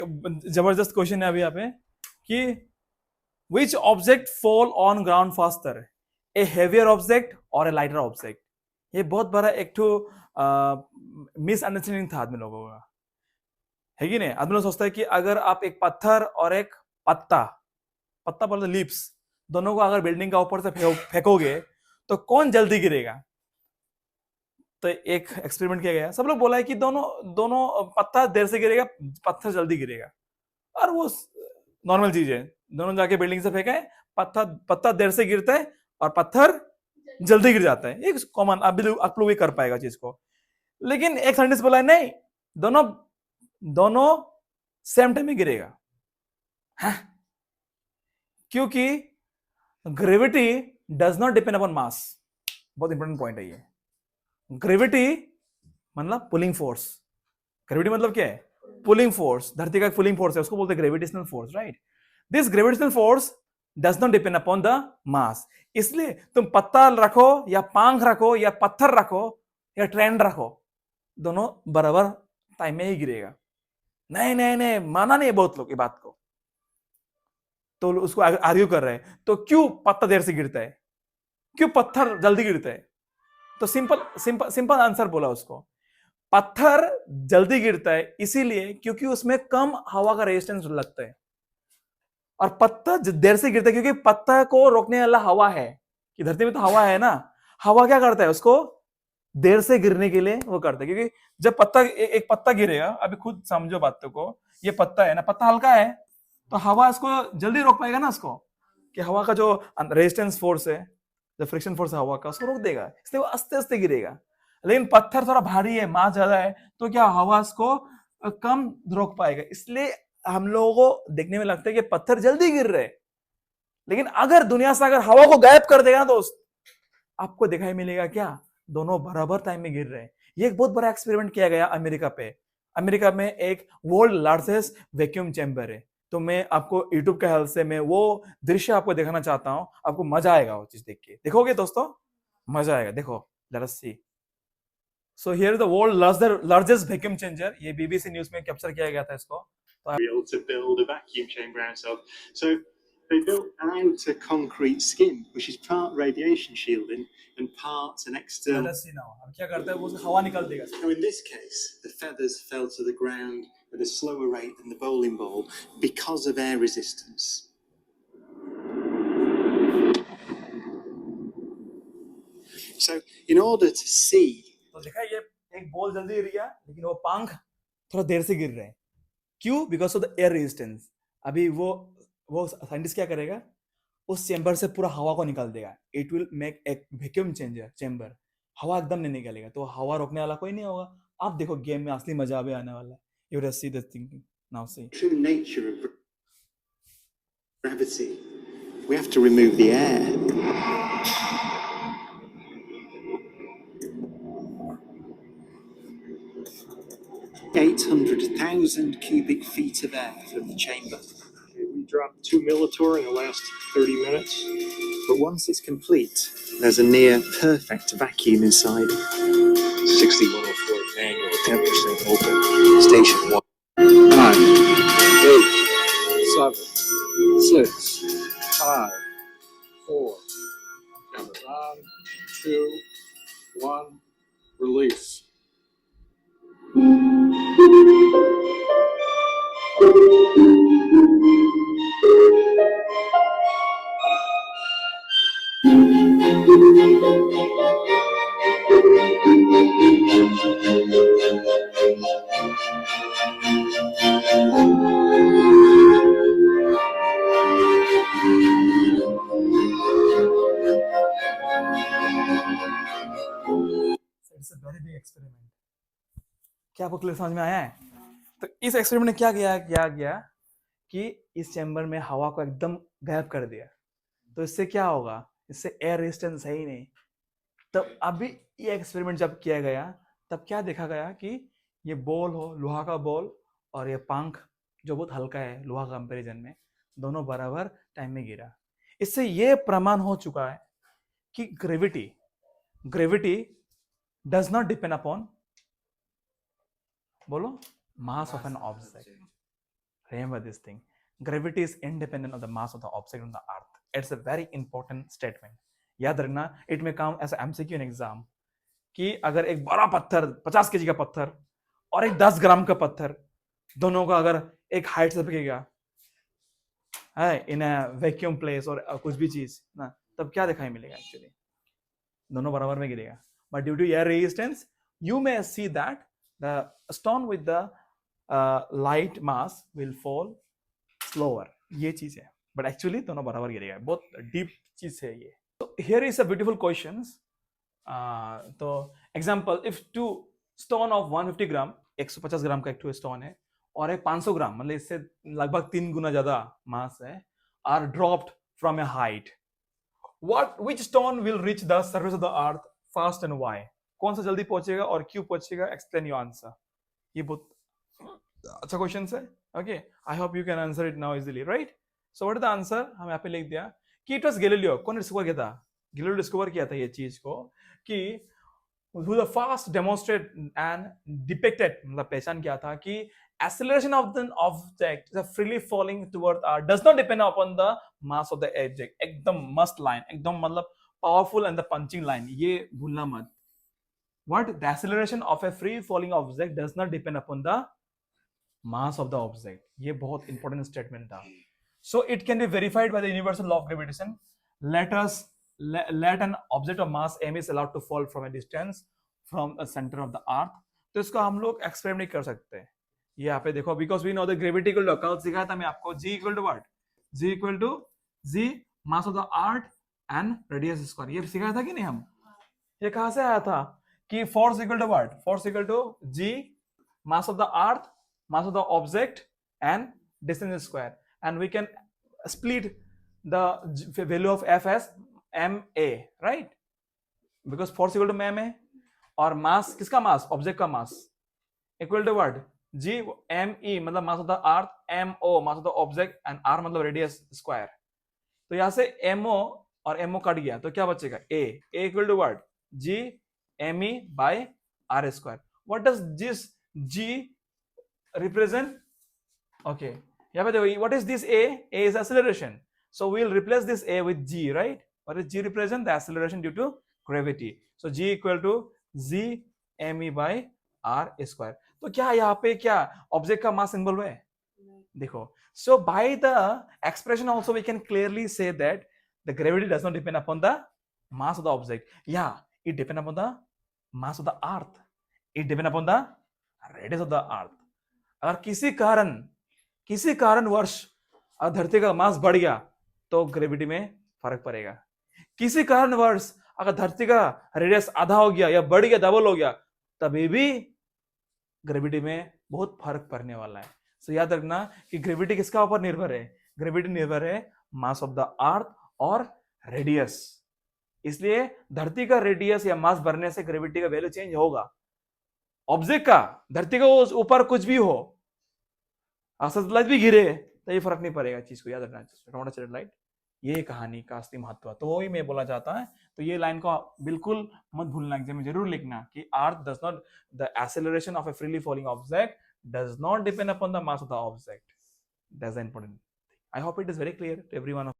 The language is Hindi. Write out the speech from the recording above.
जबरदस्त क्वेश्चन है अभी यहाँ पे कि which object fall on ground faster, A heavier object और ए लाइटर ऑब्जेक्ट। ये बहुत बड़ा एक तो मिसअंडरस्टैंडिंग था आदमी लोगों का, है कि नहीं। आदमी लोग सोचता है कि अगर आप एक पत्थर और एक पत्ता, पत्ता बोलते लीव्स, दोनों को अगर बिल्डिंग का ऊपर से फेंकोगे तो कौन जल्दी गिरेगा। तो एक एक्सपेरिमेंट किया गया, सब लोग बोला है कि दोनों दोनों पत्ता देर से गिरेगा, पत्थर जल्दी गिरेगा। और वो नॉर्मल चीज है, दोनों जाके बिल्डिंग से फेंका है, पत्ता देर से गिरता है और पत्थर जल्दी गिर जाता है। एक कॉमन आप लोग भी कर पाएगा चीज को। लेकिन एक साइंटिस्ट बोला है नहीं, दोनों दोनों सेम टाइम में गिरेगा। हाँ? क्योंकि gravity does not depend upon mass. बहुत इंपॉर्टेंट पॉइंट है ये। ग्रेविटी मतलब पुलिंग फोर्स। ग्रेविटी मतलब क्या है? Pulling force. धरती का एक पुलिंग फोर्स है, उसको बोलते हैं gravitational force, right. This gravitational force does not depend upon the मास। इसलिए तुम पत्ता रखो या पांख रखो या पत्थर रखो या ट्रेन रखो, दोनों बराबर टाइम में ही गिरेगा। नहीं नहीं नहीं, माना नहीं बहुत लोग ये बात को, तो उसको आर्ग्यू कर रहे हैं। तो क्यों पत्ता देर से गिरता है, क्यों पत्थर जल्दी गिरता है? तो सिंपल सिंपल सिंपल आंसर बोला उसको। पत्थर जल्दी गिरता है इसीलिए क्योंकि उसमें कम हवा का रेजिस्टेंस लगता है, और पत्ता देर से गिरता है क्योंकि पत्ता को रोकने वाला हवा है। कि धरती में तो हवा है ना, हवा क्या करता है उसको देर से गिरने के लिए वो करता है। क्योंकि जब पत्ता एक पत्ता गिरेगा, अभी खुद समझो बातों को, ये पत्ता है ना, पत्ता हल्का है तो हवा इसको जल्दी रोक पाएगा ना उसको, कि हवा का जो रेजिस्टेंस फोर्स है, जो फ्रिक्शन फोर्स है हवा का, उसको रोक देगा, इसलिए वो आस्ते आस्ते गिरेगा। लेकिन पत्थर थोड़ा भारी है, मास ज्यादा है, तो क्या हवा इसको कम रोक पाएगा, इसलिए हम लोगों को देखने में लगता है कि पत्थर जल्दी गिर रहे। लेकिन अगर दुनिया से अगर हवा को गायब कर देगा ना दोस्त, आपको दिखाई मिलेगा क्या दोनों बराबर टाइम में गिर रहे हैं। ये एक बहुत बड़ा एक्सपेरिमेंट किया गया अमेरिका पे। अमेरिका में एक वर्ल्ड लार्जेस्ट वैक्यूम चैम्बर है। तो मैं आपको यूट्यूब के हेल्प से मैं वो दृश्य आपको दिखाना चाहता हूं, आपको मजा आएगा वो चीज देख के। देखोगे दोस्तों, मजा आएगा, देखो, let us see. So here is the world largest vacuum changer. ये बीबीसी न्यूज में कैप्चर किया गया था इसको। to build a vacuum chamber out of. So they built an outer concrete skin, which is part radiation shielding and part an external. Let us see now. अब क्या करता है वो, हवा निकल देगा। Now in this case, the feathers fell to the ground at a slower rate than the bowling ball because of air resistance. So in order to see, तो देखा ये एक बॉल जल्दी गिर गया, लेकिन वो पंख थोड़ा देर से गिर रहे हैं। क्यों? Because of the air resistance. अभी वो साइंटिस्ट क्या करेगा, उस चेंबर से पूरा हवा को निकाल देगा। It will make a vacuum chamber. हवा एकदम नहीं निकलेगा, तो हवा रोकने वाला कोई नहीं होगा। आप देखो गेम में असली मजा भी आने वाला है। You will see this thing now. See true nature of gravity, we have to remove the air. 800,000 cubic feet of air from the chamber. We dropped 2 millitor in the last 30 minutes. But once it's complete, there's a near perfect vacuum inside. 6104 manual, 10% open. Station 1. 9, 8, 7, 6, 5, 4. Cameras on. 2, 1. Release. It's a very big experiment. क्या आपको क्लियर समझ में आया है? तो इस एक्सपेरिमेंट में क्या गया कि इस चैम्बर में हवा को एकदम गायब कर दिया। तो इससे क्या होगा, इससे एयर रेजिस्टेंस है ही नहीं। तब अभी ये एक्सपेरिमेंट जब किया गया, तब क्या देखा गया कि ये बॉल हो, लोहा का बॉल, और ये पंख जो बहुत हल्का है लोहा कंपैरिजन में, दोनों बराबर टाइम में गिरा। इससे ये प्रमाण हो चुका है कि gravity does not depend upon, बोलो, mass of an object. Remember this thing. Gravity is independent of the mass of the object on the earth. It's a very important statement. याद रखना, it may come as a MCQ in exam कि अगर एक बड़ा पत्थर 50 kg का पत्थर और एक 10 ग्राम का पत्थर दोनों का अगर एक हाइट से फेंकेगा है इन वैक्यूम प्लेस और कुछ भी चीज ना, तब क्या दिखाई मिलेगा? एक्चुअली दोनों बराबर में गिरेगा, but due to air resistance you may see that the stone with the light mass will fall slower. ये चीज है, but actually दोनों बराबर गिरेगा. बहुत deep चीज है ये. So here is a beautiful questions. तो example, if two stone of 150 ग्राम 150 ग्राम का एक टू स्टोन है और एक 500 ग्राम मतलब इससे लगभग 3 गुना ज्यादा मास है, are dropped from a height. Which stone will reach the surface of the earth fast and why? कौन सा जल्दी पहुंचेगा और क्यों पहुंचेगा? Explain your answer. ये बहुत अच्छा क्वेश्चन है. Okay, I hope you can answer it now easily, right? So what is the answer? हम यहाँ पे लिख दिया कि इट वाज गैलीलियो. कौन डिस्कवर किया था? गैलीलियो डिस्कवर किया था ये चीज को कि who the first demonstrate and depicted, मतलब पहचान किया था कि acceleration of the object is freely falling toward earth does not depend upon the mass of the object. एकदम मस्त लाइन, एकदम मतलब powerful and the punching line, ये भूलना मत. What? The acceleration of a free falling object does not depend upon the mass of the object. ये बहुत important statement था. So it can be verified by the universal law of gravitation. Let an object of mass m is allowed to fall from a distance from the center of the earth. तो इसको हम लोग एक्सपेरिमेंट नहीं कर सकते. ये यहाँ पे देखो, because we know the gravity equal to, कल सिखाया था मैं आपको, g equal to what? g equal to g mass of the earth and radius square. ये सिखाया था कि नहीं हम? ये कहाँ से आया था कि force equal to what? Force equal to g mass of the earth, mass of the object and distance square, and we can split the value of f as ma, right? Because force equal to ma और mass किसका mass? Object का mass equal to what? g me मतलब mass of the earth, mo mass of the object and r मतलब radius square. तो यहाँ से mo और mo कट गया तो क्या बचेगा? a equal to what? g me by r square. What does this g represent? Okay, यहाँ पे देखो, what is this a? A is acceleration, so we will replace this a with g, right? What does g represent? The acceleration due to gravity. So g equal to g me by r square. तो क्या यहाँ पे क्या ऑब्जेक्ट का मास इन्वॉल्व है? देखो, so by the expression also we can clearly say that the gravity does not depend upon the mass of the object. Yeah, it depends upon the mass of the earth. It depends upon the radius of the earth. अगर किसी कारणवश अगर धरती का मास बढ़ गया तो ग्रेविटी में फर्क पड़ेगा. किसी कारणवश अगर धरती का रेडियस आधा हो गया या बढ़ गया, डबल हो गया, तभी भी ग्रेविटी में बहुत फर्क पड़ने वाला है. सो याद रखना कि ग्रेविटी किसका ऊपर निर्भर है? ग्रेविटी निर्भर है मास ऑफ द अर्थ और रेडियस. इसलिए धरती का रेडियस या मास बढ़ने से ग्रेविटी का वैल्यू चेंज होगा. ऑब्जेक्ट का धरती का ऊपर कुछ भी हो, सैटेलाइट भी गिरे तो ये फर्क नहीं पड़ेगा. चीज को याद रखना, सैटेलाइट. ये कहानी का असली महत्व, तो वही मैं बोला चाहता है. तो ये लाइन को बिल्कुल मत भूलना, एग्जाम में जरूर लिखना कि earth does not, the acceleration of a freely falling object does not depend upon the mass of the object. That's the important. I hope it is very clear to everyone.